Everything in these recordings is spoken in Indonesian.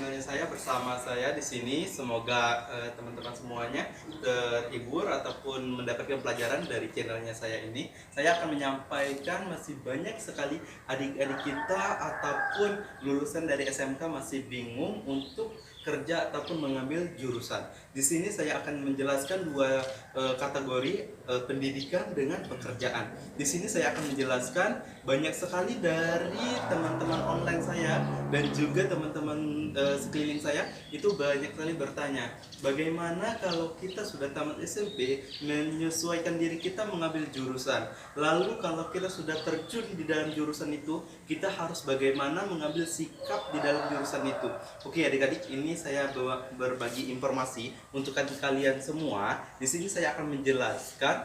channelnya saya, bersama saya di sini. Semoga teman-teman semuanya terhibur ataupun mendapatkan pelajaran dari channelnya saya ini. Saya akan menyampaikan masih banyak sekali adik-adik kita ataupun lulusan dari SMK masih bingung untuk kerja ataupun mengambil jurusan. Di sini saya akan menjelaskan dua kategori pendidikan dengan pekerjaan. Di sini saya akan menjelaskan banyak sekali dari teman-teman online saya dan juga teman-teman sekeliling saya itu banyak sekali bertanya, bagaimana kalau kita sudah tamat SMP menyesuaikan diri kita mengambil jurusan. Lalu kalau kita sudah terjun di dalam jurusan itu, kita harus bagaimana mengambil sikap di dalam jurusan itu. Oke adik-adik, ini saya berbagi informasi untuk kalian semua. Di sini saya akan menjelaskan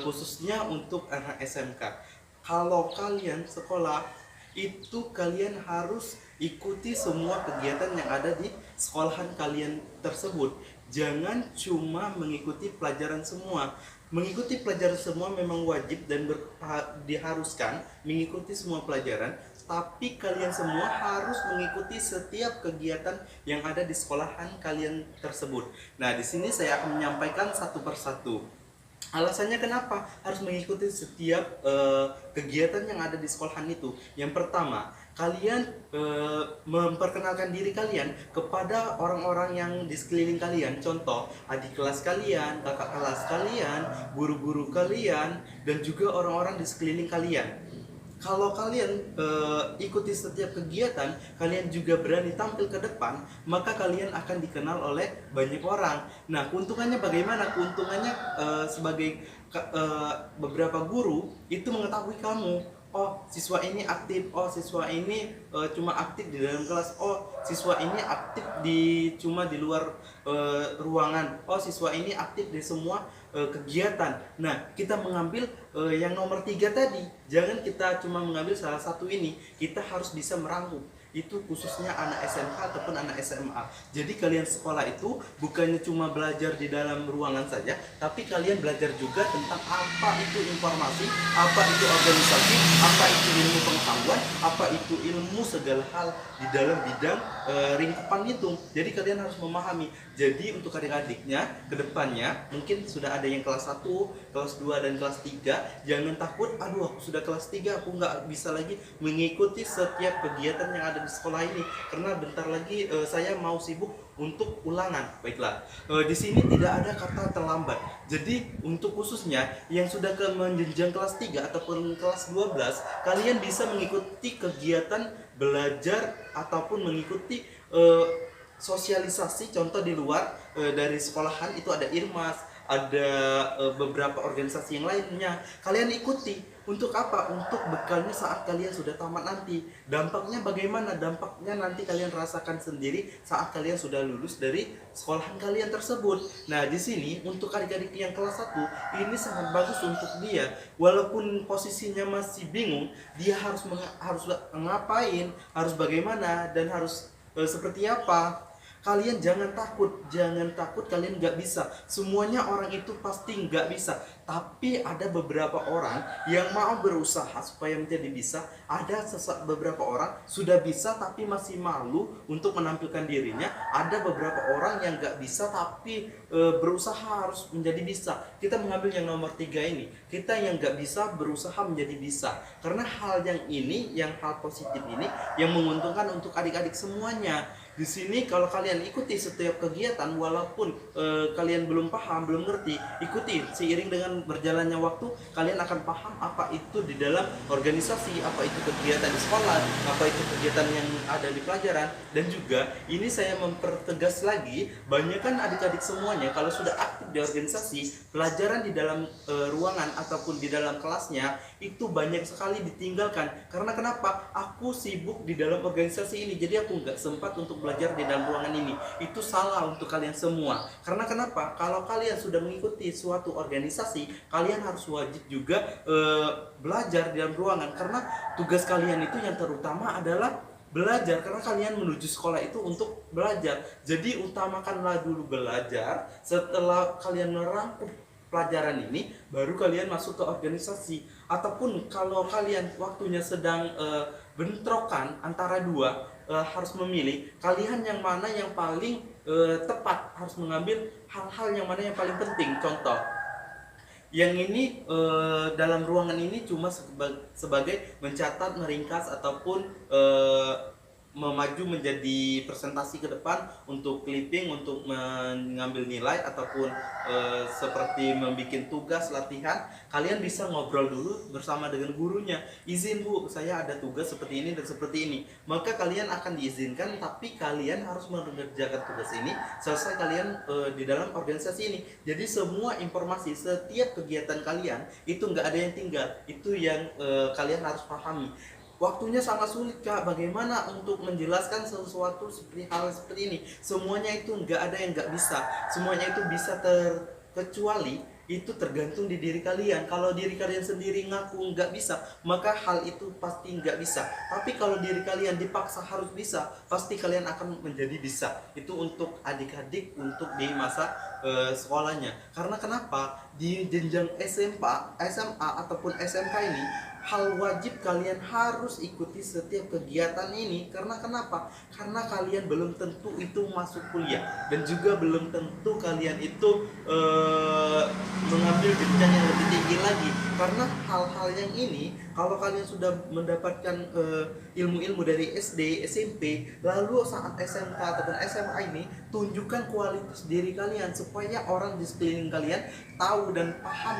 khususnya untuk anak SMK. Kalau kalian sekolah itu kalian harus ikuti semua kegiatan yang ada di sekolahan kalian tersebut. Jangan cuma mengikuti pelajaran semua. Mengikuti pelajaran semua memang wajib dan diharuskan mengikuti semua pelajaran, tapi kalian semua harus mengikuti setiap kegiatan yang ada di sekolahan kalian tersebut. Nah, di sini saya akan menyampaikan satu persatu. Alasannya kenapa harus mengikuti setiap kegiatan yang ada di sekolahan itu. Yang pertama, kalian memperkenalkan diri kalian kepada orang-orang yang di sekeliling kalian. Contoh, adik kelas kalian, kakak kelas kalian, guru-guru kalian, dan juga orang-orang di sekeliling kalian. Kalau kalian ikuti setiap kegiatan, kalian juga berani tampil ke depan, maka kalian akan dikenal oleh banyak orang. Nah, keuntungannya bagaimana? Keuntungannya sebagai beberapa guru itu mengetahui kamu. Oh, siswa ini aktif. Oh, siswa ini cuma aktif di dalam kelas. Oh, siswa ini aktif cuma di luar ruangan. Oh, siswa ini aktif di semua kegiatan. Nah, kita mengambil yang nomor 3 tadi. Jangan kita cuma mengambil salah satu ini. Kita harus bisa merangkum. Itu khususnya anak SMK ataupun anak SMA. Jadi kalian sekolah itu bukannya cuma belajar di dalam ruangan saja, tapi kalian belajar juga tentang apa itu informasi, apa itu organisasi, apa itu ilmu pengetahuan, apa itu ilmu segala hal di dalam bidang lingkupan itu. Jadi kalian harus memahami. Jadi untuk adik-adiknya ke depannya mungkin sudah ada yang kelas 1, kelas 2 dan kelas 3, jangan takut, aduh aku sudah kelas 3, aku nggak bisa lagi mengikuti setiap kegiatan yang ada di sekolah ini karena bentar lagi saya mau sibuk untuk ulangan. Baiklah, di sini tidak ada kata terlambat. Jadi untuk khususnya yang sudah menjenjang kelas 3 ataupun kelas 12, kalian bisa mengikuti kegiatan belajar ataupun mengikuti sosialisasi. Contoh di luar dari sekolahan itu ada IRMAS, ada beberapa organisasi yang lainnya. Kalian ikuti. Untuk apa? Untuk bekalnya saat kalian sudah tamat nanti. Dampaknya bagaimana? Dampaknya nanti kalian rasakan sendiri saat kalian sudah lulus dari sekolahan kalian tersebut. Nah, di sini untuk adik-adik yang kelas 1 ini sangat bagus untuk dia. Walaupun posisinya masih bingung, dia harus ngapain, harus bagaimana, dan harus seperti apa. Kalian jangan takut kalian nggak bisa. Semuanya orang itu pasti nggak bisa. Tapi ada beberapa orang yang mau berusaha supaya menjadi bisa. Ada beberapa orang sudah bisa tapi masih malu untuk menampilkan dirinya. Ada beberapa orang yang nggak bisa tapi berusaha harus menjadi bisa. Kita mengambil yang nomor 3 ini. Kita yang nggak bisa berusaha menjadi bisa. Karena hal yang ini, yang hal positif ini, yang menguntungkan untuk adik-adik semuanya. Di sini kalau kalian ikuti setiap kegiatan, walaupun kalian belum paham, belum ngerti, ikuti. Seiring dengan berjalannya waktu, kalian akan paham apa itu di dalam organisasi, apa itu kegiatan di sekolah, apa itu kegiatan yang ada di pelajaran. Dan juga ini saya mempertegas lagi, banyak kan adik-adik semuanya kalau sudah aktif di organisasi, pelajaran di dalam ruangan ataupun di dalam kelasnya itu banyak sekali ditinggalkan. Karena kenapa? Aku sibuk di dalam organisasi ini, jadi aku nggak sempat untuk belajar di dalam ruangan ini. Itu salah untuk kalian semua. Karena kenapa? Kalau kalian sudah mengikuti suatu organisasi, kalian harus wajib juga belajar di dalam ruangan. Karena tugas kalian itu yang terutama adalah belajar. Karena kalian menuju sekolah itu untuk belajar. Jadi utamakanlah dulu belajar. Setelah kalian merangkum pelajaran ini, baru kalian masuk ke organisasi. Ataupun kalau kalian waktunya sedang bentrokan antara dua, harus memilih kalian yang mana yang paling tepat, harus mengambil hal-hal yang mana yang paling penting. Contoh, yang ini dalam ruangan ini cuma sebagai mencatat, meringkas ataupun memaju menjadi presentasi ke depan untuk clipping, untuk mengambil nilai ataupun seperti membuat tugas latihan. Kalian bisa ngobrol dulu bersama dengan gurunya, izin bu, saya ada tugas seperti ini dan seperti ini, maka kalian akan diizinkan, tapi kalian harus mengerjakan tugas ini selesai kalian di dalam organisasi ini. Jadi semua informasi, setiap kegiatan kalian itu nggak ada yang tinggal, itu yang kalian harus pahami. Waktunya sangat sulit kak, bagaimana untuk menjelaskan sesuatu seperti hal seperti ini. Semuanya itu nggak ada yang nggak bisa, semuanya itu bisa, terkecuali itu tergantung di diri kalian. Kalau diri kalian sendiri ngaku nggak bisa, maka hal itu pasti nggak bisa. Tapi kalau diri kalian dipaksa harus bisa, pasti kalian akan menjadi bisa. Itu untuk adik-adik, untuk di masa sekolahnya. Karena kenapa? Di jenjang SMA ataupun SMK ini, hal wajib kalian harus ikuti setiap kegiatan ini. Karena kenapa? Karena kalian belum tentu itu masuk kuliah, dan juga belum tentu kalian itu mengambil jenjang yang lebih tinggi lagi. Karena hal-hal yang ini, kalau kalian sudah mendapatkan ilmu-ilmu dari SD, SMP, lalu saat SMK ataupun SMA ini, tunjukkan kualitas diri kalian supaya orang di sekeliling kalian tahu dan paham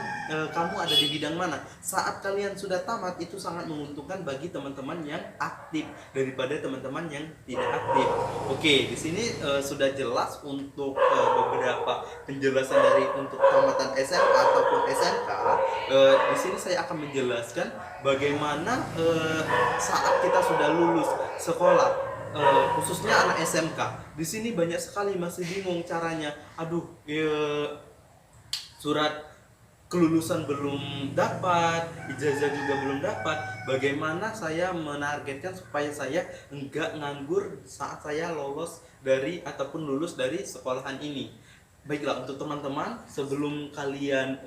kamu ada di bidang mana. Saat kalian sudah tamat, itu sangat menguntungkan bagi teman-teman yang aktif daripada teman-teman yang tidak aktif. Oke, di sini sudah jelas untuk beberapa penjelasan dari untuk tamatan SMA ataupun SMK. Di sini saya akan menjelaskan bagaimana saat kita sudah lulus sekolah, khususnya anak SMK. Di sini banyak sekali masih bingung caranya. Aduh, surat kelulusan belum dapat, ijazah juga belum dapat. Bagaimana saya menargetkan supaya saya enggak nganggur saat saya lolos dari ataupun lulus dari sekolahan ini. Baiklah, untuk teman-teman, sebelum kalian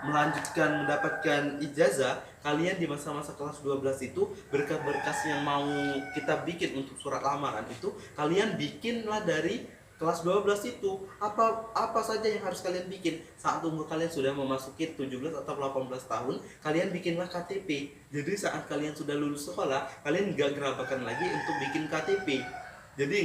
melanjutkan mendapatkan ijazah, kalian di masa-masa kelas 12 itu, berkas-berkas yang mau kita bikin untuk surat lamaran itu, kalian bikinlah dari kelas 12 itu. Apa saja yang harus kalian bikin saat umur kalian sudah memasuki 17 atau 18 tahun, kalian bikinlah KTP. Jadi saat kalian sudah lulus sekolah, kalian nggak gerabakan lagi untuk bikin KTP. Jadi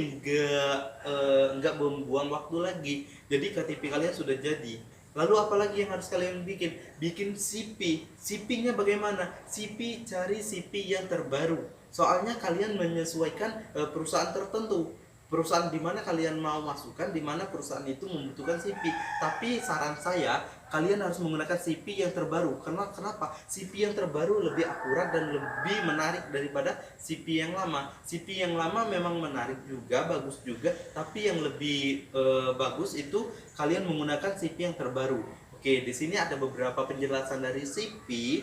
nggak membuang waktu lagi. Jadi KTP kalian sudah jadi. Lalu apalagi yang harus kalian bikin? Bikin CV. CV-nya bagaimana? CV, cari CV yang terbaru. Soalnya kalian menyesuaikan perusahaan tertentu. Perusahaan di mana kalian mau masukkan, di mana perusahaan itu membutuhkan CV. Tapi saran saya, kalian harus menggunakan CV yang terbaru. Karena kenapa? CV yang terbaru lebih akurat dan lebih menarik daripada CV yang lama. CV yang lama memang menarik juga, bagus juga, tapi yang lebih bagus itu kalian menggunakan CV yang terbaru. Oke, di sini ada beberapa penjelasan dari CV.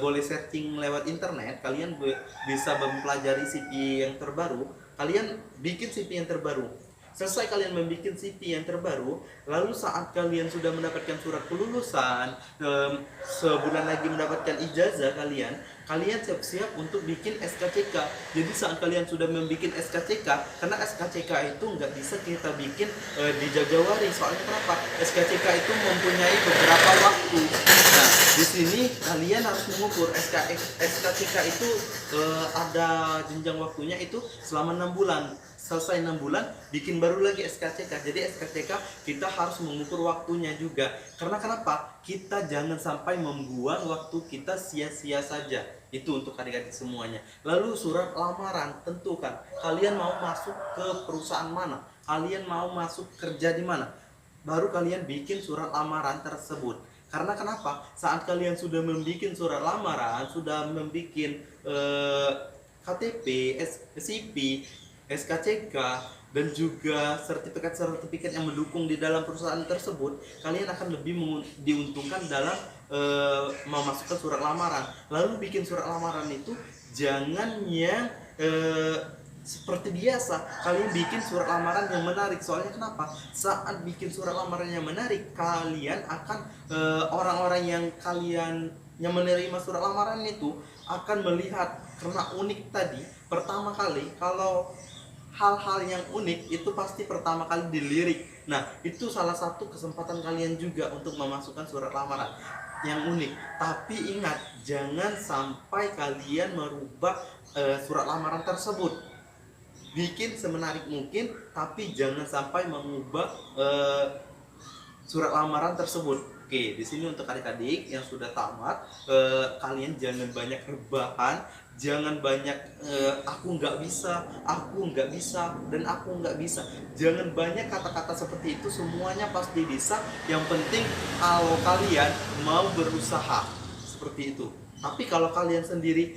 Boleh searching lewat internet. Kalian bisa mempelajari CV yang terbaru. Kalian bikin CV yang terbaru. Selesai kalian membuat CV yang terbaru, lalu saat kalian sudah mendapatkan surat kelulusan, sebulan lagi mendapatkan ijazah kalian siap-siap untuk bikin SKCK. Jadi saat kalian sudah membuat SKCK, karena SKCK itu nggak bisa kita bikin di Jawari. Soalnya kenapa? SKCK itu mempunyai beberapa waktu. Nah, di sini kalian harus mengukur SKCK itu ada jenjang waktunya itu selama 6 bulan. Selesai 6 bulan, bikin baru lagi SKCK. Jadi SKCK kita harus mengukur waktunya juga. Karena kenapa? Kita jangan sampai membuang waktu kita sia-sia saja. Itu untuk adik-adik semuanya. Lalu surat lamaran, tentukan kalian mau masuk ke perusahaan mana, kalian mau masuk kerja di mana. Baru kalian bikin surat lamaran tersebut. Karena kenapa? Saat kalian sudah membuat surat lamaran, sudah membuat KTP, CV, SKCK, dan juga sertifikat-sertifikat yang mendukung di dalam perusahaan tersebut, kalian akan lebih diuntungkan dalam memasukkan surat lamaran. Lalu bikin surat lamaran itu jangan yang seperti biasa. Kalian bikin surat lamaran yang menarik. Soalnya kenapa? Saat bikin surat lamaran yang menarik, kalian akan orang-orang yang menerima surat lamaran itu akan melihat Karena unik tadi, pertama kali kalau hal-hal yang unik itu pasti pertama kali dilirik. Nah, itu salah satu kesempatan kalian juga untuk memasukkan surat lamaran yang unik. Tapi ingat, jangan sampai kalian merubah surat lamaran tersebut. Bikin semenarik mungkin, tapi jangan sampai mengubah surat lamaran tersebut. Oke, di sini untuk adik-adik yang sudah tamat, kalian jangan banyak rebahan, jangan banyak aku nggak bisa, dan aku nggak bisa. Jangan banyak kata-kata seperti itu, semuanya pasti bisa. Yang penting kalau kalian mau berusaha seperti itu. Tapi kalau kalian sendiri,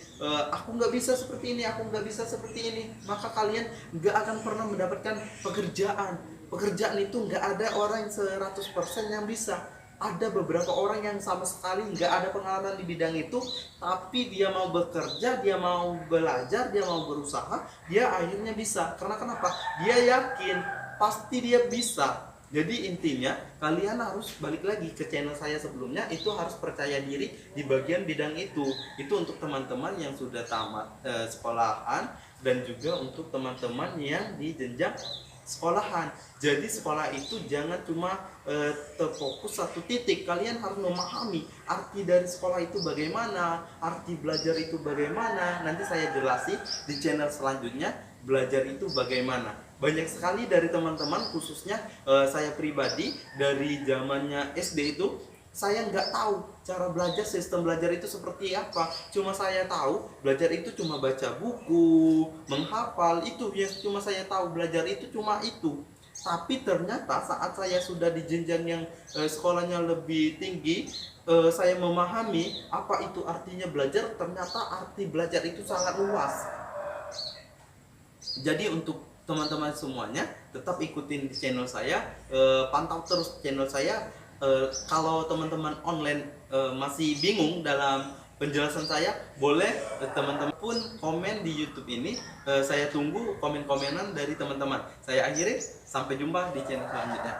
aku nggak bisa seperti ini, aku nggak bisa seperti ini, maka kalian nggak akan pernah mendapatkan pekerjaan. Pekerjaan itu nggak ada orang yang 100% yang bisa. Ada beberapa orang yang sama sekali nggak ada pengalaman di bidang itu, tapi dia mau bekerja, dia mau belajar, dia mau berusaha, dia akhirnya bisa. Karena kenapa? Dia yakin pasti dia bisa. Jadi intinya kalian harus balik lagi ke channel saya sebelumnya, itu harus percaya diri di bagian bidang itu. Itu untuk teman-teman yang sudah tamat sekolahan, dan juga untuk teman-teman yang di jenjang sekolahan. Jadi sekolah itu jangan cuma terfokus satu titik. Kalian harus memahami arti dari sekolah itu bagaimana, arti belajar itu bagaimana. Nanti saya jelasin di channel selanjutnya belajar itu bagaimana. Banyak sekali dari teman-teman, khususnya saya pribadi, dari zamannya SD itu saya nggak tahu cara belajar, sistem belajar itu seperti apa. Cuma saya tahu belajar itu cuma baca buku, menghafal, itu yang cuma saya tahu. Belajar itu cuma itu. Tapi ternyata saat saya sudah di jenjang yang sekolahnya lebih tinggi, saya memahami apa itu artinya belajar. Ternyata arti belajar itu sangat luas. Jadi untuk teman-teman semuanya, tetap ikutin di channel saya, pantau terus channel saya. Kalau teman-teman online masih bingung dalam penjelasan saya, boleh teman-teman pun komen di YouTube ini. Saya tunggu komen-komenan dari teman-teman. Saya akhiri, sampai jumpa di channel selanjutnya.